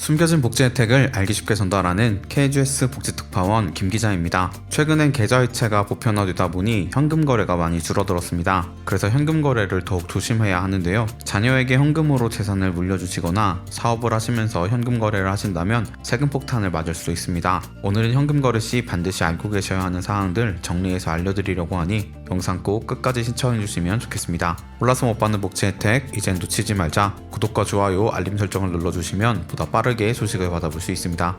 숨겨진 복지 혜택을 알기 쉽게 전달하는 KGS 복지특파원 김 기자입니다. 최근엔 계좌이체가 보편화되다 보니 현금 거래가 많이 줄어들었습니다. 그래서 현금 거래를 더욱 조심해야 하는데요. 자녀에게 현금으로 재산을 물려주시거나 사업을 하시면서 현금 거래를 하신다면 세금 폭탄을 맞을 수 있습니다. 오늘은 현금 거래 시 반드시 알고 계셔야 하는 사항들 정리해서 알려드리려고 하니 영상 꼭 끝까지 시청해주시면 좋겠습니다. 몰라서 못 받는 복지 혜택 이젠 놓치지 말자. 구독과 좋아요, 알림 설정을 눌러주시면 보다 빠르게 소식을 받아볼 수 있습니다.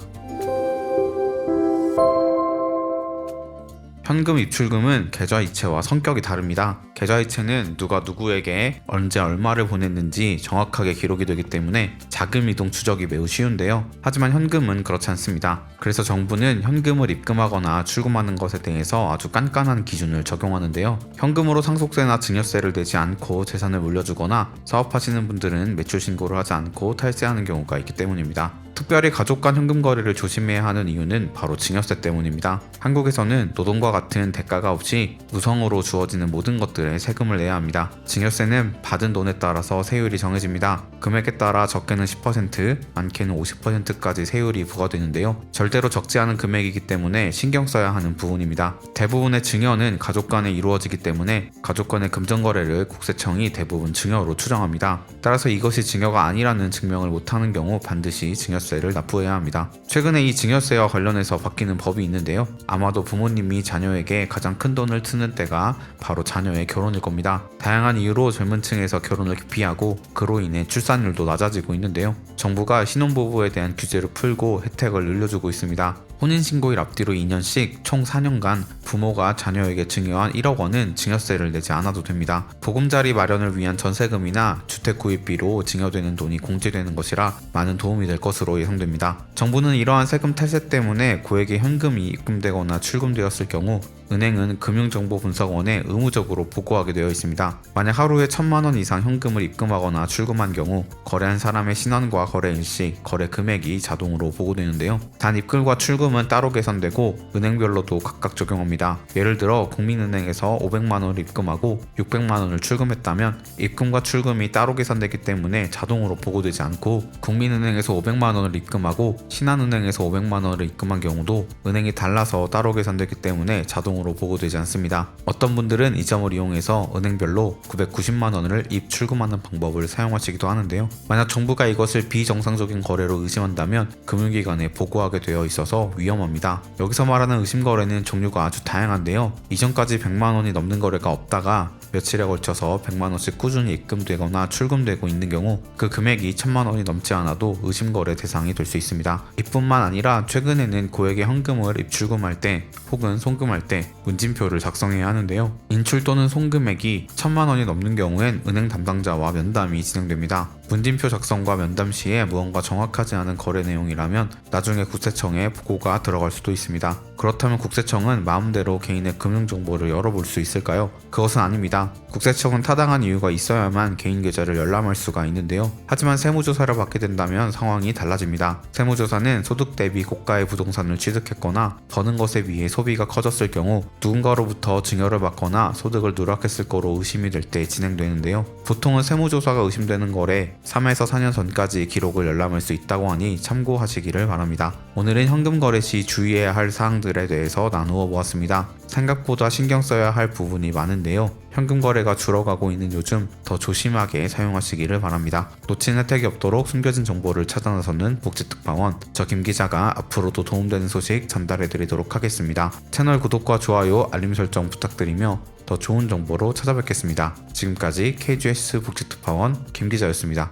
현금 입출금은 계좌이체와 성격이 다릅니다. 계좌이체는 누가 누구에게 언제 얼마를 보냈는지 정확하게 기록이 되기 때문에 자금 이동 추적이 매우 쉬운데요. 하지만 현금은 그렇지 않습니다. 그래서 정부는 현금을 입금하거나 출금하는 것에 대해서 아주 깐깐한 기준을 적용하는데요. 현금으로 상속세나 증여세를 내지 않고 재산을 물려주거나 사업하시는 분들은 매출 신고를 하지 않고 탈세하는 경우가 있기 때문입니다. 특별히 가족 간 현금 거래를 조심해야 하는 이유는 바로 증여세 때문입니다. 한국에서는 노동과 같은 대가가 없이 무성으로 주어지는 모든 것들에 세금을 내야 합니다. 증여세는 받은 돈에 따라서 세율이 정해집니다. 금액에 따라 적게는 10%, 많게는 50%까지 세율이 부과되는데요. 절대로 적지 않은 금액이기 때문에 신경 써야 하는 부분입니다. 대부분의 증여는 가족 간에 이루어지기 때문에 가족 간의 금전거래를 국세청이 대부분 증여로 추정합니다. 따라서 이것이 증여가 아니라는 증명을 못하는 경우 반드시 증여세를 납부해야 합니다. 최근에 이 증여세와 관련해서 바뀌는 법이 있는데요. 아마도 부모님이 자녀에게 가장 큰 돈을 쓰는 때가 바로 자녀의 결혼일 겁니다. 다양한 이유로 젊은 층에서 결혼을 기피하고 그로 인해 출산율도 낮아지고 있는데요. 정부가 신혼부부에 대한 규제를 풀고 혜택을 늘려주고 있습니다. 혼인신고일 앞뒤로 2년씩 총 4년간 부모가 자녀에게 증여한 1억 원은 증여세를 내지 않아도 됩니다. 보금자리 마련을 위한 전세금이나 주택 구입비로 증여되는 돈이 공제되는 것이라 많은 도움이 될 것으로 예상됩니다. 정부는 이러한 세금 탈세 때문에 고액의 현금이 입금되거나 출금되었을 경우 은행은 금융정보분석원에 의무적으로 보고하게 되어 있습니다. 만약 하루에 1,000만 원 이상 현금을 입금하거나 출금한 경우 거래한 사람의 신원과 거래 일시, 거래 금액이 자동으로 보고되는데요. 단 입금과 출금은 따로 계산되고 은행별로도 각각 적용합니다. 예를 들어 국민은행에서 500만 원을 입금하고 600만 원을 출금했다면 입금과 출금이 따로 계산되기 때문에 자동으로 보고되지 않고 국민은행에서 500만 원을 입금하고 신한은행에서 500만 원을 입금한 경우도 은행이 달라서 따로 계산되기 때문에 자동으로 보고되지 않습니다. 어떤 분들은 이 점을 이용해서 은행별로 990만 원을 입출금하는 방법을 사용하시기도 하는데요. 만약 정부가 이것을 비정상적인 거래로 의심한다면 금융기관에 보고하게 되어 있어서 위험합니다. 여기서 말하는 의심거래는 종류가 아주 다양한데요. 이전까지 100만 원이 넘는 거래가 없다가 며칠에 걸쳐서 100만 원씩 꾸준히 입금되거나 출금되고 있는 경우 그 금액이 1,000만 원이 넘지 않아도 의심거래 대상이 될 수 있습니다. 이뿐만 아니라 최근에는 고액의 현금을 입출금할 때 혹은 송금할 때 문진표를 작성해야 하는데요. 인출 또는 송금액이 1,000만 원이 넘는 경우엔 은행 담당자와 면담이 진행됩니다. 문진표 작성과 면담 시에 무언가 정확하지 않은 거래 내용이라면 나중에 국세청에 보고가 들어갈 수도 있습니다. 그렇다면 국세청은 마음대로 개인의 금융정보를 열어볼 수 있을까요? 그것은 아닙니다. 국세청은 타당한 이유가 있어야만 개인 계좌를 열람할 수가 있는데요. 하지만 세무조사를 받게 된다면 상황이 달라집니다. 세무조사는 소득 대비 고가의 부동산을 취득했거나 버는 것에 비해 소비가 커졌을 경우 누군가로부터 증여를 받거나 소득을 누락했을 거로 의심이 될 때 진행되는데요. 보통은 세무조사가 의심되는 거래 3에서 4년 전까지 기록을 열람할 수 있다고 하니 참고하시기를 바랍니다. 오늘은 현금 거래 시 주의해야 할 사항들에 대해서 나누어 보았습니다. 생각보다 신경 써야 할 부분이 많은데요. 현금 거래가 줄어가고 있는 요즘 더 조심하게 사용하시기를 바랍니다. 놓친 혜택이 없도록 숨겨진 정보를 찾아 나서는 복지특파원 저 김 기자가 앞으로도 도움되는 소식 전달해드리도록 하겠습니다. 채널 구독과 좋아요, 알림 설정 부탁드리며 더 좋은 정보로 찾아뵙겠습니다. 지금까지 KGS 복지특파원 김 기자였습니다.